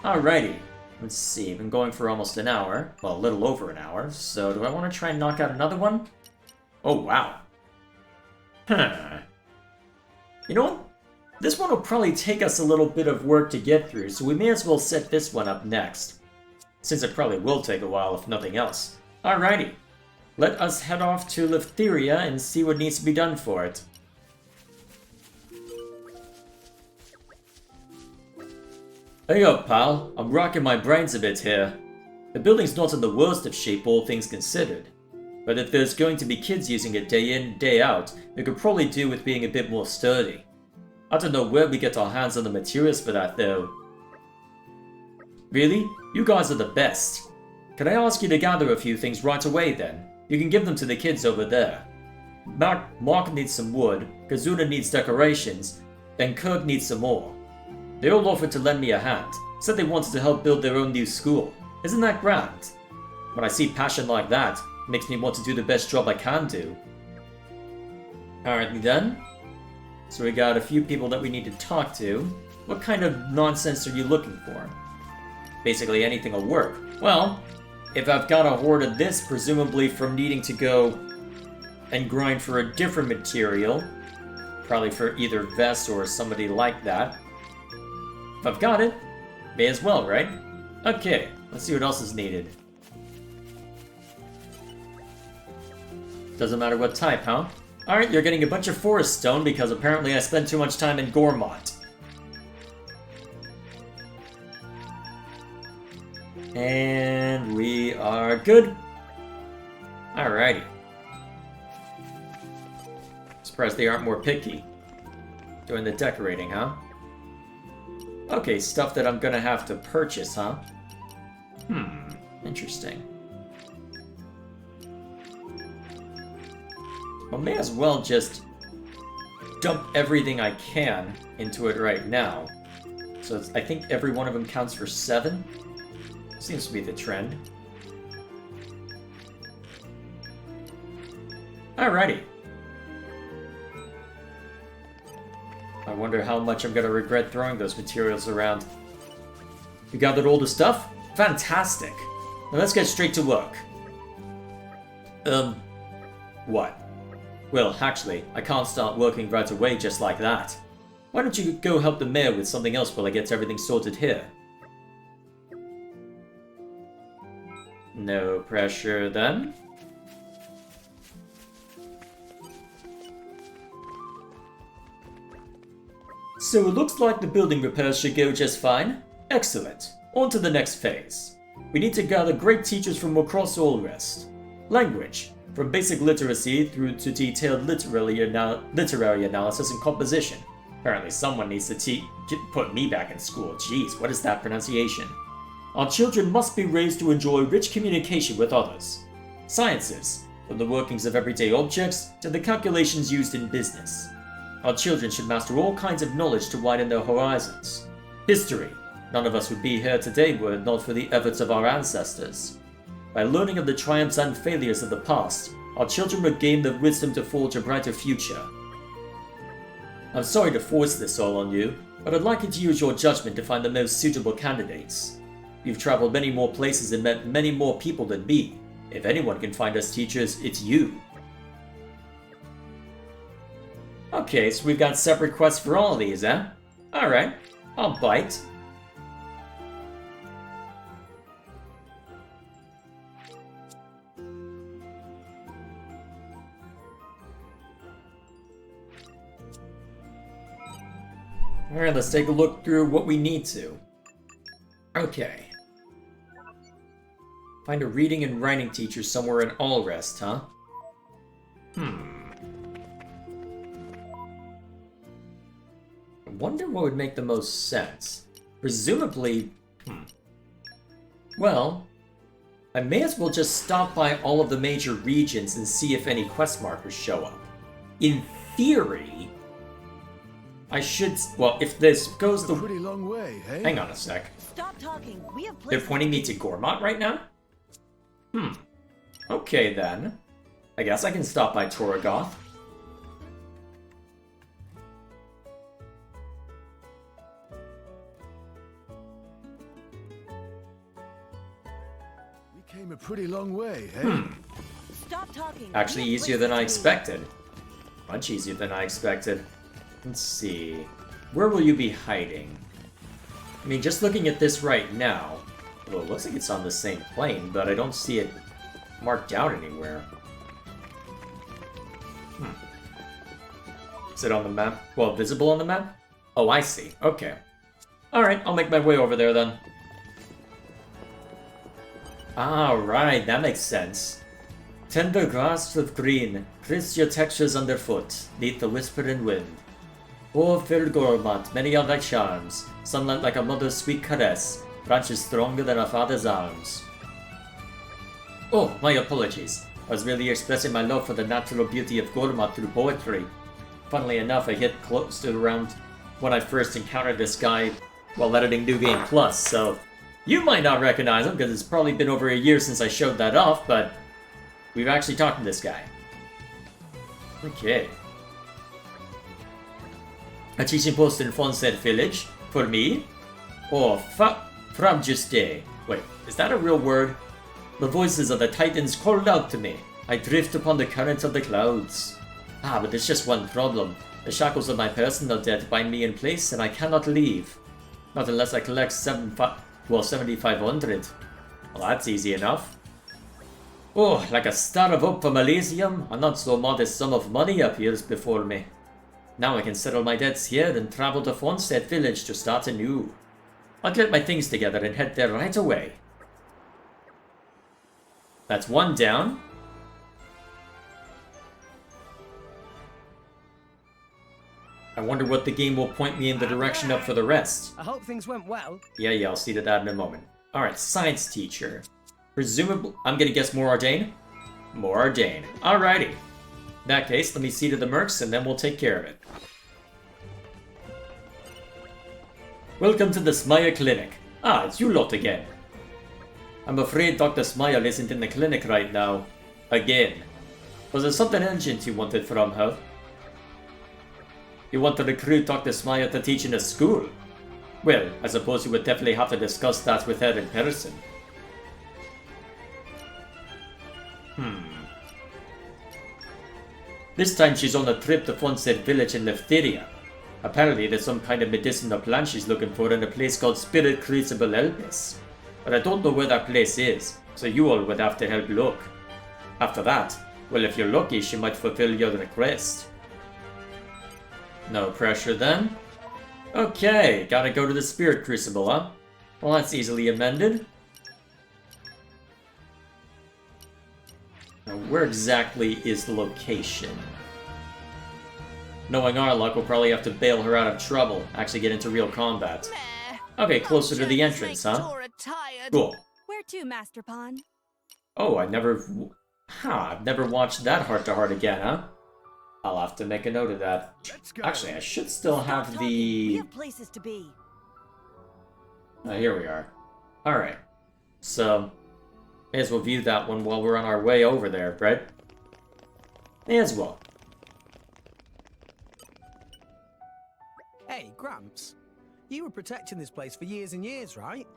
Alrighty. Let's see, I've been going for almost an hour. Well, a little over an hour. So do I want to try and knock out another one? Oh, wow. Huh. You know what? This one will probably take us a little bit of work to get through, so we may as well set this one up next. Since it probably will take a while, if nothing else. Alrighty. Let us head off to Leftheria and see what needs to be done for it. Hey up, pal. I'm rocking my brains a bit here. The building's not in the worst of shape, all things considered. But if there's going to be kids using it day in, day out, they could probably do with being a bit more sturdy. I don't know where we get our hands on the materials for that, though. Really? You guys are the best. Can I ask you to gather a few things right away, then? You can give them to the kids over there. Mark needs some wood, Kazuna needs decorations, and Kirk needs some more. They all offered to lend me a hand, said they wanted to help build their own new school. Isn't that grand? When I see passion like that, it makes me want to do the best job I can do. Apparently then. So we got a few people that we need to talk to. What kind of nonsense are you looking for? Basically anything will work. Well, if I've got a horde of this, presumably from needing to go and grind for a different material, probably for either Vess or somebody like that. If I've got it, may as well, right? Okay, let's see what else is needed. Doesn't matter what type, huh? Alright, you're getting a bunch of forest stone because apparently I spent too much time in Gormott. And we are good. Alrighty. Surprised they aren't more picky. Doing the decorating, huh? Okay, stuff that I'm gonna have to purchase, huh? Interesting. I may as well just dump everything I can into it right now. So I think every one of them counts for 7. Seems to be the trend. Alrighty. I wonder how much I'm gonna regret throwing those materials around. You gathered all the stuff? Fantastic! Now let's get straight to work. What? Well, actually, I can't start working right away just like that. Why don't you go help the mayor with something else while I get everything sorted here? No pressure, then. So it looks like the building repairs should go just fine. Excellent. On to the next phase. We need to gather great teachers from across all rest. Language, from basic literacy through to detailed literary analysis and composition. Apparently someone needs to put me back in school. Jeez, what is that pronunciation? Our children must be raised to enjoy rich communication with others. Sciences, from the workings of everyday objects to the calculations used in business. Our children should master all kinds of knowledge to widen their horizons. History, none of us would be here today were it not for the efforts of our ancestors. By learning of the triumphs and failures of the past, our children would gain the wisdom to forge a brighter future. I'm sorry to force this all on you, but I'd like you to use your judgment to find the most suitable candidates. You've traveled many more places and met many more people than me. If anyone can find us teachers, it's you. Okay, so we've got separate quests for all of these, eh? Alright, I'll bite. Alright, let's take a look through what we need to. Okay. Find a reading and writing teacher somewhere in Allrest, huh? I wonder what would make the most sense. Presumably... Well, I may as well just stop by all of the major regions and see if any quest markers show up. In theory... I should... Well, if this goes the... Pretty long way, hey? Hang on a sec. Stop talking. We have They're pointing me to Gormott right now? Okay then. I guess I can stop by Torgoth. Came a pretty long way, eh? Stop talking. Actually We have easier than I places to be. expected. Much easier than I expected. Let's see. Where will you be hiding? I mean, just looking at this right now, well, it looks like it's on the same plane, but I don't see it marked out anywhere. Is it on the map? Well, visible on the map? Oh, I see. Okay. Alright, I'll make my way over there then. Alright, that makes sense. Tender grass of green, crisp your textures underfoot, neath the whispering wind. Oh, fair Gormat, many are thy charms, sunlight like a mother's sweet caress, branches stronger than a father's arms. Oh, my apologies. I was merely expressing my love for the natural beauty of Gormat through poetry. Funnily enough, I hit close to around when I first encountered this guy while editing New Game Plus, so you might not recognize him because it's probably been over a year since I showed that off, but we've actually talked to this guy. Okay. A teaching post in Fonset Village? For me? Oh, from Juste. Wait, is that a real word? The voices of the Titans called out to me. I drift upon the currents of the clouds. Ah, but there's just one problem. The shackles of my personal debt bind me in place and I cannot leave. Not unless I collect 7,500. Well, that's easy enough. Oh, like a star of hope from Elysium, a not so modest sum of money appears before me. Now I can settle my debts here and travel to Fonset Village to start anew. I'll get my things together and head there right away. That's one down. I wonder what the game will point me in the direction of for the rest. I hope things went well. Yeah, I'll see to that in a moment. Alright, science teacher. Presumably, I'm gonna guess more Ardain? More Ardain. Alrighty. In that case, let me see to the mercs and then we'll take care of it. Welcome to the Smile Clinic. Ah, it's you lot again. I'm afraid Dr. Smile isn't in the clinic right now. Again. Was there something urgent you wanted from her? You want to recruit Dr. Smile to teach in a school? Well, I suppose you would definitely have to discuss that with her in person. This time she's on a trip to Fonset Village in Leftheria. Apparently there's some kind of medicinal plant she's looking for in a place called Spirit Crucible Elpis. But I don't know where that place is, so you all would have to help look. After that, well, if you're lucky, she might fulfill your request. No pressure then. Okay, gotta go to the Spirit Crucible, huh? Well, that's easily amended. Now, where exactly is the location? Knowing our luck, we'll probably have to bail her out of trouble, actually get into real combat. Okay, closer to the entrance, huh? Cool. Where to, Master Pawn? Oh, I've never watched that heart-to-heart again, huh? I'll have to make a note of that. Actually, I should still have Stop talking. We the... have places to be. Here we are. Alright. So, may as well view that one while we're on our way over there, Brett. May as well. Hey, Gramps. You were protecting this place for years and years, right?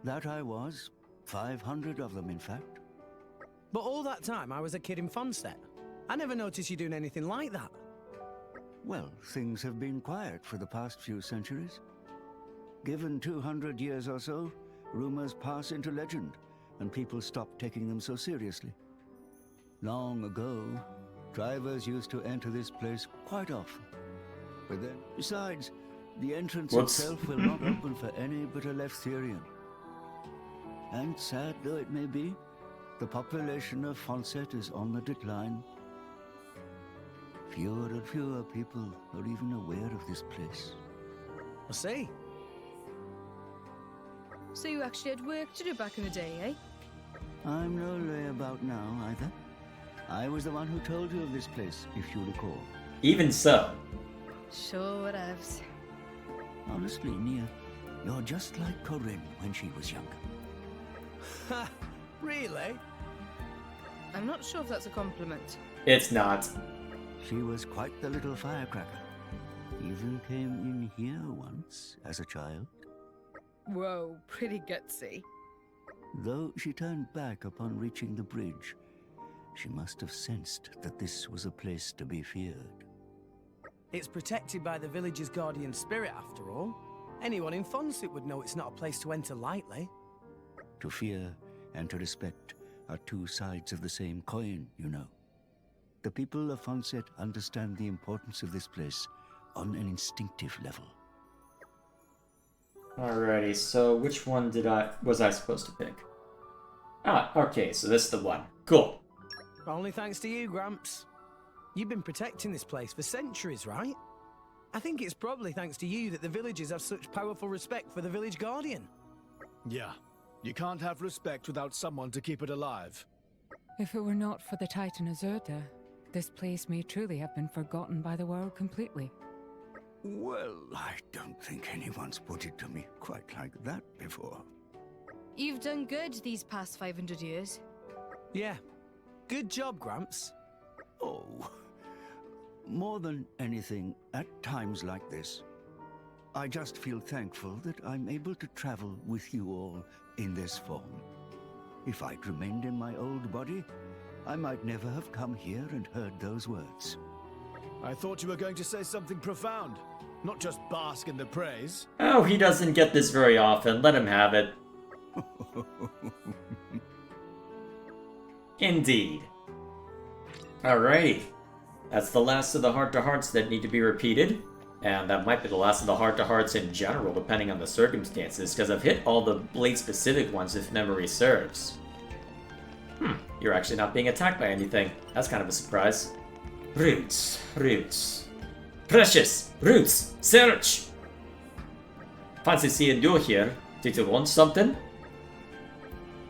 That I was. 500 of them, in fact. But all that time, I was a kid in Fonset. I never noticed you doing anything like that. Well, things have been quiet for the past few centuries. Given 200 years or so, rumors pass into legend, and people stop taking them so seriously. Long ago, drivers used to enter this place quite often. But then, besides, the entrance itself will not open for any but a Leftherian. And sad though it may be, the population of Fonset is on the decline. Fewer and fewer people are even aware of this place. I see. So you actually had work to do back in the day, eh? I'm no layabout now, either. I was the one who told you of this place, if you recall. Even so. Sure whatevs. Honestly, Nia, you're just like Corinne when she was younger. Ha! Really? I'm not sure if that's a compliment. It's not. She was quite the little firecracker. Even came in here once as a child. Whoa, pretty gutsy. Though she turned back upon reaching the bridge, she must have sensed that this was a place to be feared. It's protected by the village's guardian spirit, after all. Anyone in Fonset would know it's not a place to enter lightly. To fear and to respect are two sides of the same coin, you know. The people of Fonset understand the importance of this place on an instinctive level. Alrighty, so which one was I supposed to pick? Ah, okay, so this is the one. Cool. Only thanks to you, Gramps. You've been protecting this place for centuries, right? I think it's probably thanks to you that the villagers have such powerful respect for the village guardian. Yeah, you can't have respect without someone to keep it alive. If it were not for the Titan Azurta, this place may truly have been forgotten by the world completely. Well, I don't think anyone's put it to me quite like that before. You've done good these past 500 years. Yeah. Good job, Gramps. Oh, more than anything, at times like this, I just feel thankful that I'm able to travel with you all in this form. If I'd remained in my old body, I might never have come here and heard those words. I thought you were going to say something profound, not just bask in the praise. Oh, he doesn't get this very often. Let him have it. Indeed. Alrighty. That's the last of the heart-to-hearts that need to be repeated. And that might be the last of the heart-to-hearts in general, depending on the circumstances, because I've hit all the Blade-specific ones if memory serves. You're actually not being attacked by anything. That's kind of a surprise. Roots. Roots. Precious! Roots! Search! Fancy seeing you here. Did you want something?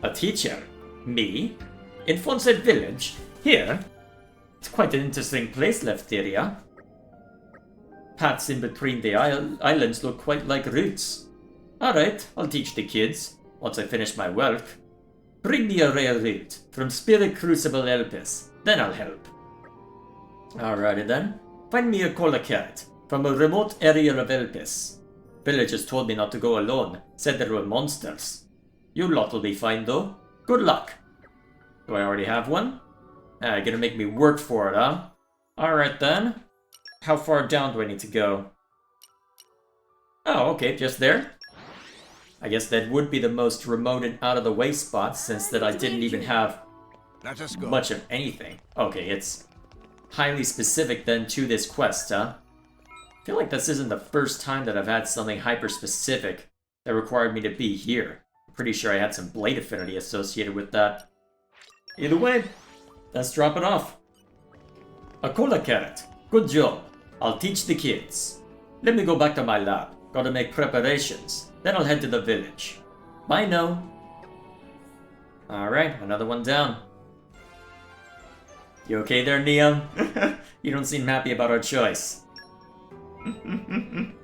A teacher? Me? In Fonset Village? Here? It's quite an interesting place, Lefteria. Paths in between the islands look quite like roots. Alright, I'll teach the kids, once I finish my work. Bring me a rare root, from Spirit Crucible Elpis, then I'll help. Alrighty then. Find me a cola carrot, from a remote area of Elpis. Villagers told me not to go alone, said there were monsters. You lot will be fine though. Good luck. Do I already have one? Gonna make me work for it, huh? Alright then. How far down do I need to go? Oh, okay, just there. I guess that would be the most remote and out-of-the-way spot, since that I didn't even have Let us go. much of anything. Okay, it's highly specific then to this quest, huh? I feel like this isn't the first time that I've had something hyper-specific that required me to be here. I'm pretty sure I had some blade affinity associated with that. Either way, let's drop it off. A cola carrot. Good job. I'll teach the kids. Let me go back to my lab. Gotta make preparations. Then I'll head to the village. Bye now. Alright, another one down. You okay there, Neon? You don't seem happy about our choice.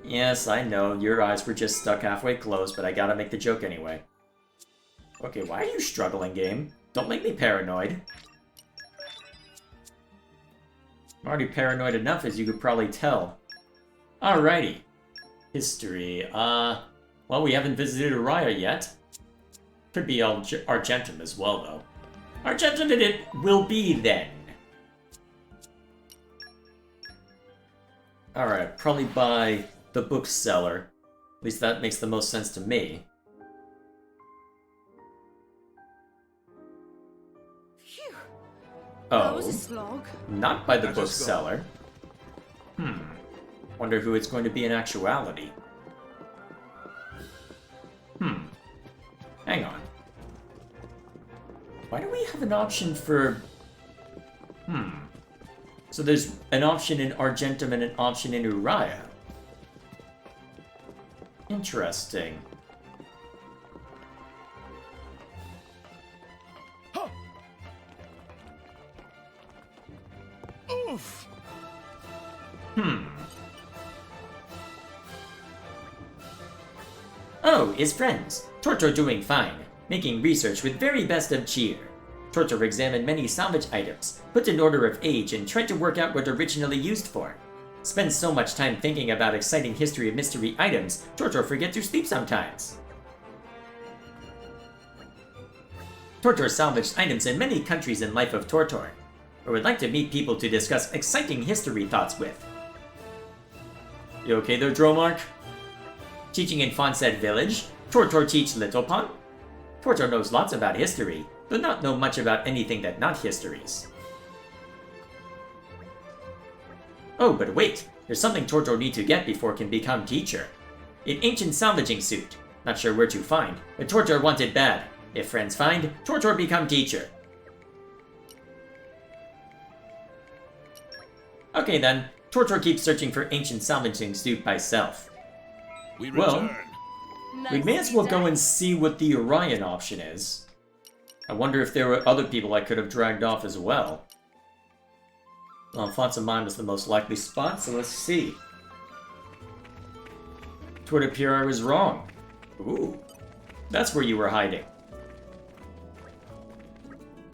Yes, I know, your eyes were just stuck halfway closed, but I gotta make the joke anyway. Okay, why are you struggling, game? Don't make me paranoid. I'm already paranoid enough, as you could probably tell. Alrighty. History, well, we haven't visited Araya yet. Could be Argentum as well, though. Argentum it will be, then. Alright, probably by the bookseller. At least that makes the most sense to me. Phew. That was a Oh, slog. not by the Let us go. bookseller. Wonder who it's going to be in actuality. Hang on. Why do we have an option for... So there's an option in Argentum and an option in Uriah. Interesting. Oof! Oh, his friends. Tortor doing fine, making research with very best of cheer. Tortor examined many salvage items, put in order of age, and tried to work out what originally used for. Spends so much time thinking about exciting history of mystery items, Tortor forget to sleep sometimes. Tortor salvaged items in many countries in Life of Tortor. I would like to meet people to discuss exciting history thoughts with. You okay there, Dromark? Teaching in Fonset Village, Tortor teach Little Pun? Tortor knows lots about history, but not know much about anything that not histories. Oh, but wait, there's something Tortor need to get before can become teacher. An ancient salvaging suit. Not sure where to find, but Tortor wanted bad. If friends find, Tortor become teacher. Okay then, Tortor keeps searching for ancient salvaging suit by self. Well, we may as well go and see what the Orion option is. I wonder if there were other people I could have dragged off as well. Well, Fonts of Mine was the most likely spot, so let's see. It would appear I was wrong. Ooh, that's where you were hiding.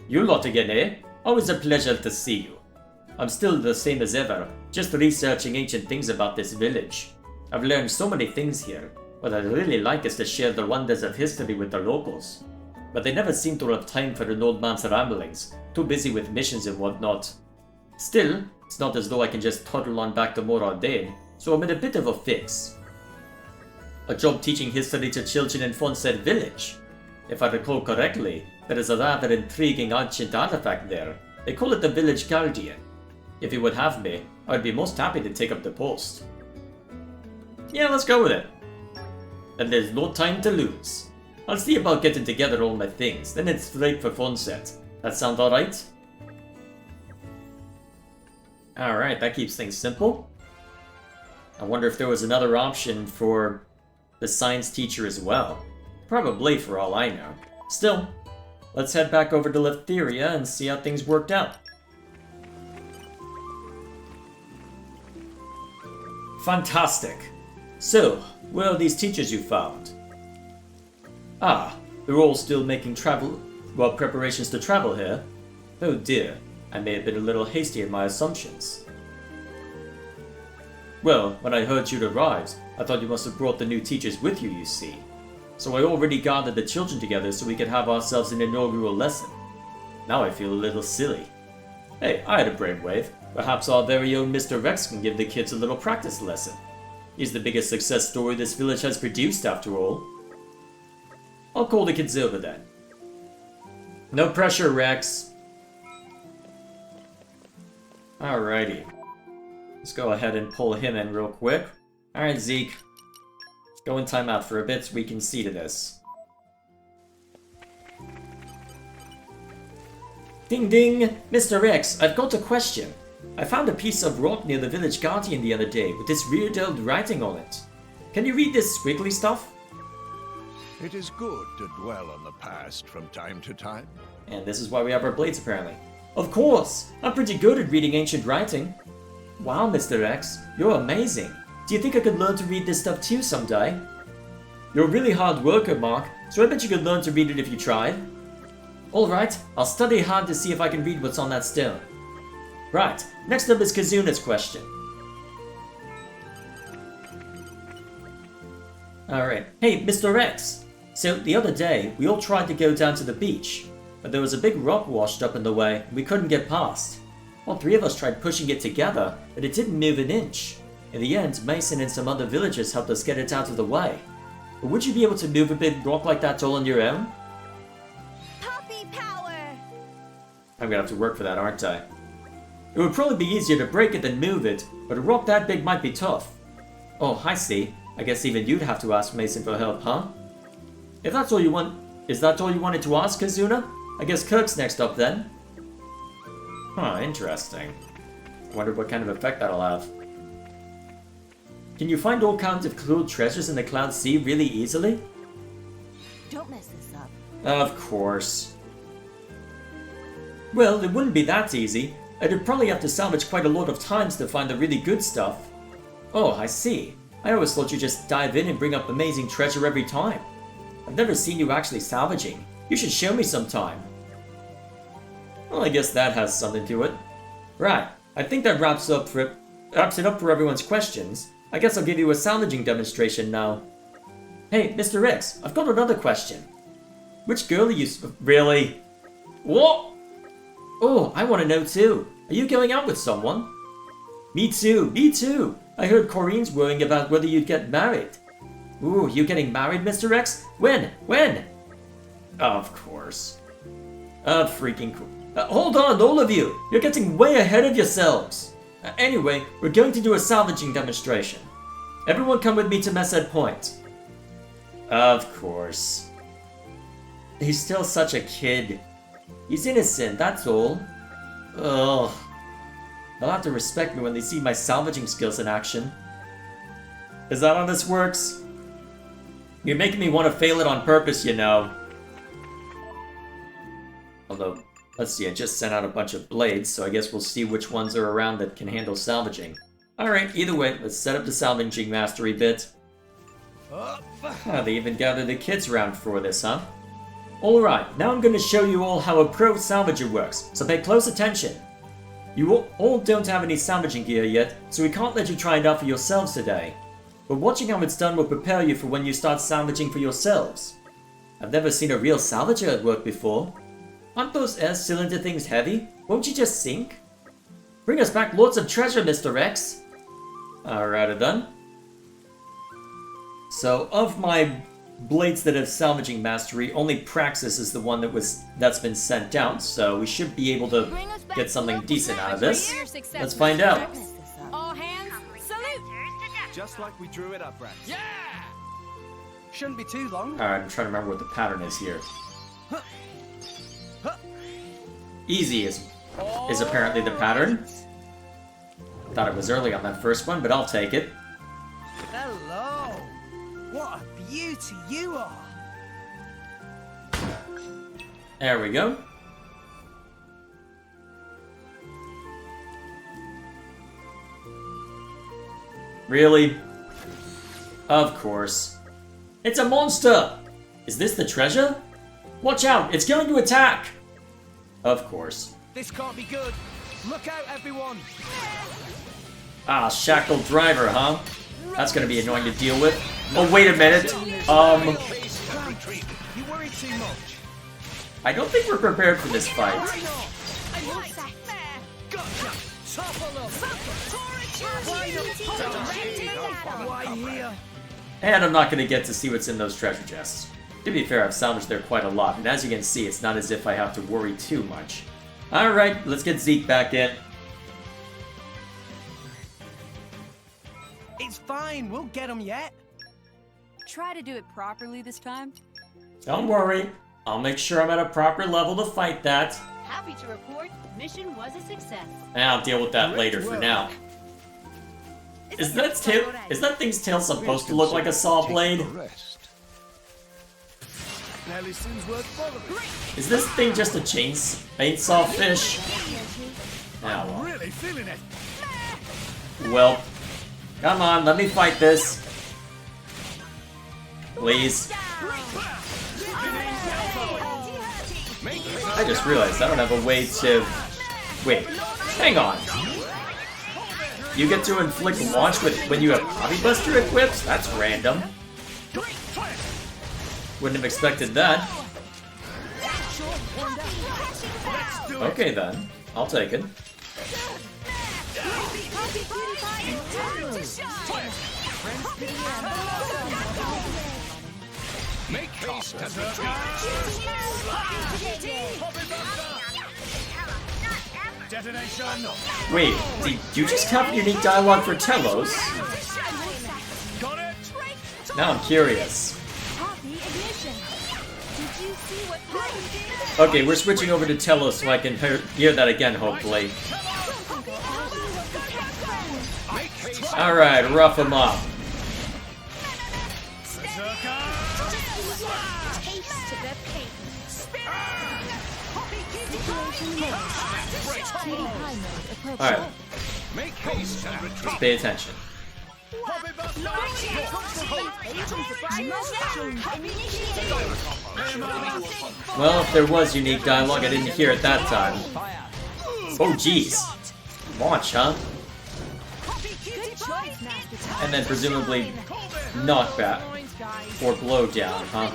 You lot again, eh? Always a pleasure to see you. I'm still the same as ever, just researching ancient things about this village. I've learned so many things here. What I'd really like is to share the wonders of history with the locals. But they never seem to have time for an old man's ramblings, too busy with missions and whatnot. Still, it's not as though I can just toddle on back to Moradin, so I'm in a bit of a fix. A job teaching history to children in Fonset Village. If I recall correctly, there is a rather intriguing ancient artifact there. They call it the Village Guardian. If you would have me, I would be most happy to take up the post. Yeah, let's go with it. And there's no time to lose. I'll see about getting together all my things, then it's straight for Fonset. That sound alright? Alright, that keeps things simple. I wonder if there was another option for the science teacher as well. Probably, for all I know. Still, let's head back over to Letheria and see how things worked out. Fantastic! So, where are these teachers you found? Ah, they're all still making preparations to travel here. Oh dear, I may have been a little hasty in my assumptions. Well, when I heard you'd arrived, I thought you must have brought the new teachers with you, you see. So I already gathered the children together so we could have ourselves an inaugural lesson. Now I feel a little silly. Hey, I had a brainwave. Perhaps our very own Mr. Rex can give the kids a little practice lesson. He's the biggest success story this village has produced, after all. I'll call the kids over then. No pressure, Rex. Alrighty. Let's go ahead and pull him in real quick. Alright, Zeke. Let's go in timeout for a bit so we can see to this. Ding ding! Mr. X, I've got a question. I found a piece of rock near the village guardian the other day with this weird old writing on it. Can you read this squiggly stuff? It is good to dwell on the past from time to time. And this is why we have our blades, apparently. Of course! I'm pretty good at reading ancient writing. Wow, Mr. X, you're amazing. Do you think I could learn to read this stuff too someday? You're a really hard worker, Mark, so I bet you could learn to read it if you tried. Alright, I'll study hard to see if I can read what's on that stone. Right, next up is Kazuna's question. Alright, hey, Mr. X. So, the other day, we all tried to go down to the beach, but there was a big rock washed up in the way, and we couldn't get past. All three of us tried pushing it together, but it didn't move an inch. In the end, Mason and some other villagers helped us get it out of the way. But would you be able to move a big rock like that all on your own? Puppy power! I'm gonna have to work for that, aren't I? It would probably be easier to break it than move it, but a rock that big might be tough. Oh, I see. I guess even you'd have to ask Mason for help, huh? If that's all you want... Is that all you wanted to ask, Kazuna? I guess Kirk's next up then. Huh, interesting. Wonder what kind of effect that'll have. Can you find all kinds of cool treasures in the Cloud Sea really easily? Don't mess this up. Of course. Well, it wouldn't be that easy. I'd probably have to salvage quite a lot of times to find the really good stuff. Oh, I see. I always thought you just dive in and bring up amazing treasure every time. I've never seen you actually salvaging. You should show me sometime. Well, I guess that has something to it. Right, I think that wraps it up for everyone's questions. I guess I'll give you a salvaging demonstration now. Hey, Mr. X, I've got another question. Which girl are you really? What? Oh, I want to know too. Are you going out with someone? Me too, me too. I heard Corinne's worrying about whether you'd get married. Ooh, you getting married, Mr. X? When? When? Of course. Freaking cool. Hold on, all of you! You're getting way ahead of yourselves! Anyway, we're going to do a salvaging demonstration. Everyone come with me to Mesed Point. Of course. He's still such a kid. He's innocent, that's all. Ugh. They'll have to respect me when they see my salvaging skills in action. Is that how this works? You're making me want to fail it on purpose, you know. Although, let's see, I just sent out a bunch of blades, so I guess we'll see which ones are around that can handle salvaging. Alright, either way, let's set up the salvaging mastery bit. They even gathered the kids around for this, huh? Alright, now I'm going to show you all how a pro salvager works, so pay close attention. You all don't have any salvaging gear yet, so we can't let you try it out for yourselves today. But watching how it's done will prepare you for when you start salvaging for yourselves. I've never seen a real salvager at work before. Aren't those air cylinder things heavy? Won't you just sink? Bring us back lots of treasure, Mr. X! Alrighty then. So, of my blades that have salvaging mastery, only Praxis is the one that's been sent out, so we should be able to get something decent out of this. Let's find out. All hands, salute! Just like we drew it up, Rex. Yeah! Shouldn't be too long. Alright, I'm trying to remember what the pattern is here. Easy is apparently the pattern. Thought it was early on that first one, but I'll take it. Hello! What a beauty you are! There we go. Really? Of course. It's a monster! Is this the treasure? Watch out, it's going to attack! Of course. This can't be good. Look out, everyone! Ah, shackled driver, huh? That's gonna be annoying to deal with. Oh, wait a minute. You worry too much. I don't think we're prepared for this fight. And I'm not gonna get to see what's in those treasure chests. To be fair, I've salvaged there quite a lot, and as you can see, it's not as if I have to worry too much. Alright, let's get Zeke back in. It's fine, we'll get him yet. Try to do it properly this time. Don't worry, I'll make sure I'm at a proper level to fight that. Happy to report, mission was a success. And I'll deal with that later for now. Is that thing's tail supposed to look like a saw blade? Is this thing just a chainsaw fish? I'm really feeling it. Well, come on, let me fight this. Please. I just realized I don't have a way to... Wait, hang on. You get to inflict launch when you have Hobby Buster equipped? That's random. Wouldn't have expected that. Okay then, I'll take it. Make haste, Detonation. Wait, did you just have unique dialogue for Telos? Got it. Now I'm curious. Okay, we're switching over to Telos so I can hear that again, hopefully. Alright, rough him up. Alright. Just pay attention. Well, if there was unique dialogue, I didn't hear it that time. Oh, jeez. Launch, huh? And then presumably knockback or blow down, huh?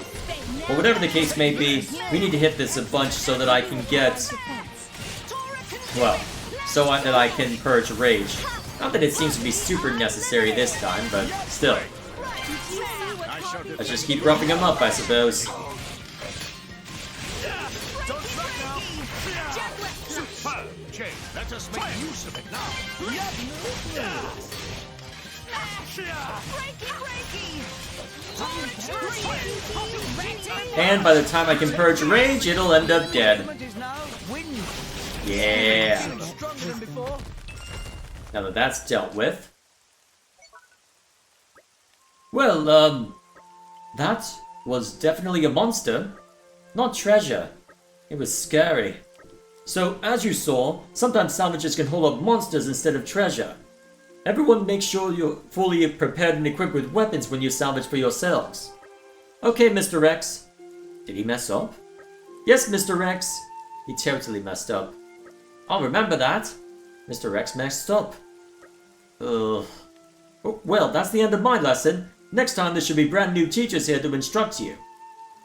But whatever the case may be, we need to hit this a bunch so that I can get... well, so that I can purge rage. Not that it seems to be super necessary this time, but still. Let's just keep roughing him up, I suppose. Let us make use of it now. And by the time I can purge rage, it'll end up dead. Yeah. Now that that's dealt with. Well, that was definitely a monster. Not treasure. It was scary. So, as you saw, sometimes salvages can hold up monsters instead of treasure. Everyone make sure you're fully prepared and equipped with weapons when you salvage for yourselves. Okay, Mr. X. Did he mess up? Yes, Mr. X. He totally messed up. I'll remember that. Mr. X messed up. Ugh. Oh, well, that's the end of my lesson. Next time there should be brand new teachers here to instruct you.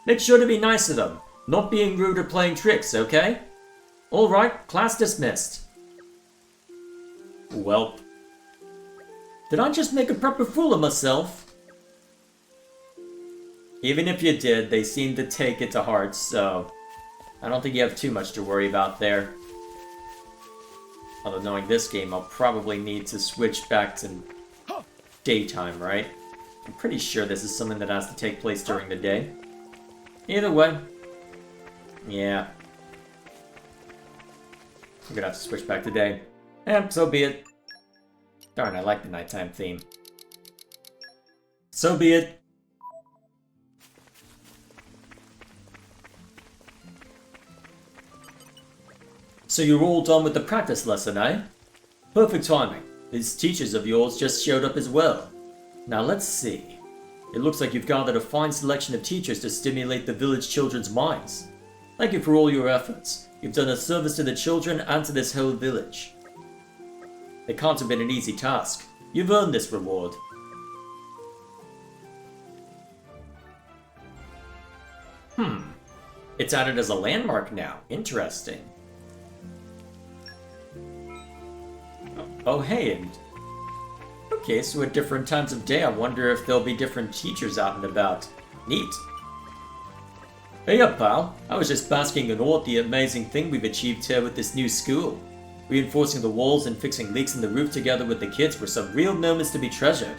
Make sure to be nice to them. Not being rude or playing tricks, okay? Alright, class dismissed. Welp. Did I just make a proper fool of myself? Even if you did, they seem to take it to heart, so... I don't think you have too much to worry about there. Although knowing this game, I'll probably need to switch back to daytime, right? I'm pretty sure this is something that has to take place during the day. Either way. Yeah. I'm gonna have to switch back to day. And so be it. Darn, I like the nighttime theme. So be it. So you're all done with the practice lesson, eh? Perfect timing. These teachers of yours just showed up as well. Now let's see. It looks like you've gathered a fine selection of teachers to stimulate the village children's minds. Thank you for all your efforts. You've done a service to the children and to this whole village. It can't have been an easy task. You've earned this reward. It's added as a landmark now. Interesting. Oh, hey, and... okay, so at different times of day, I wonder if there'll be different teachers out and about. Neat. Hey up, pal. I was just basking in awe at the amazing thing we've achieved here with this new school. Reinforcing the walls and fixing leaks in the roof together with the kids were some real moments to be treasured.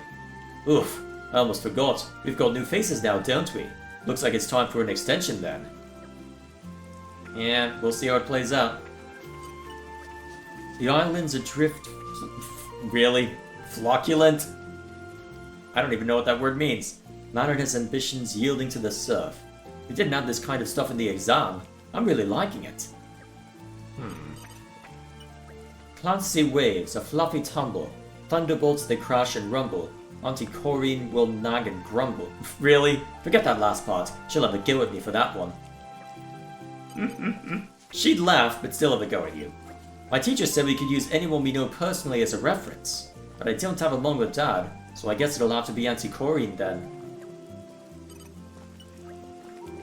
Oof, I almost forgot. We've got new faces now, don't we? Looks like it's time for an extension then. Yeah, we'll see how it plays out. The island's adrift... really? Flocculent? I don't even know what that word means. Matter has ambitions yielding to the surf. We didn't have this kind of stuff in the exam. I'm really liking it. Clouds see waves, a fluffy tumble. Thunderbolts they crash and rumble. Auntie Corinne will nag and grumble. Really? Forget that last part. She'll have a go at me for that one. She'd laugh, but still have a go at you. My teacher said we could use anyone we know personally as a reference. But I don't have a one with Dad, so I guess it'll have to be Auntie Corinne then.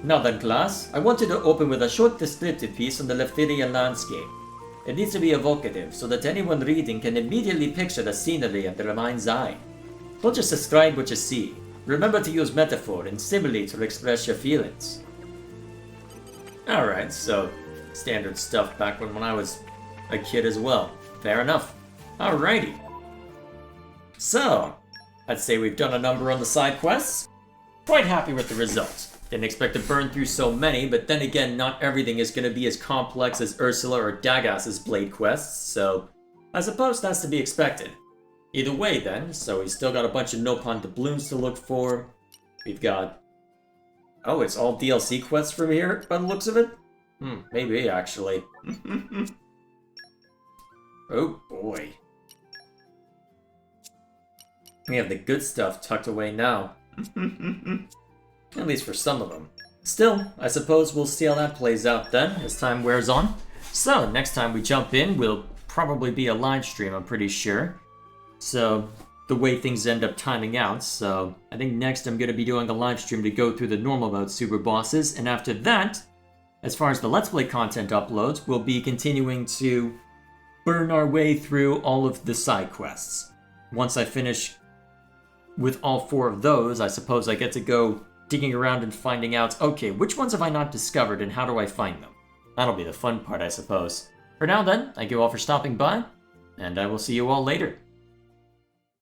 Now then, class, I wanted to open with a short descriptive piece on the Leftherian landscape. It needs to be evocative, so that anyone reading can immediately picture the scenery under their mind's eye. Don't just describe what you see. Remember to use metaphor and simile to express your feelings. Alright, so standard stuff back when I was a kid as well. Fair enough. Alrighty. So, I'd say we've done a number on the side quests. Quite happy with the results. Didn't expect to burn through so many, but then again, not everything is going to be as complex as Ursula or Dagas's Blade quests, so I suppose that's to be expected. Either way then, so we still got a bunch of Nopon doubloons to look for. We've got... oh, it's all DLC quests from here, by the looks of it? Maybe actually. Oh boy. We have the good stuff tucked away now. At least for some of them. Still, I suppose we'll see how that plays out then, as time wears on. So, next time we jump in, will probably be a live stream, I'm pretty sure. So, the way things end up timing out, so I think next I'm going to be doing a live stream to go through the normal mode super bosses, and after that, as far as the Let's Play content uploads, we'll be continuing to burn our way through all of the side quests. Once I finish with all 4 of those, I suppose I get to go digging around and finding out, okay, which ones have I not discovered and how do I find them? That'll be the fun part, I suppose. For now then, thank you all for stopping by, and I will see you all later.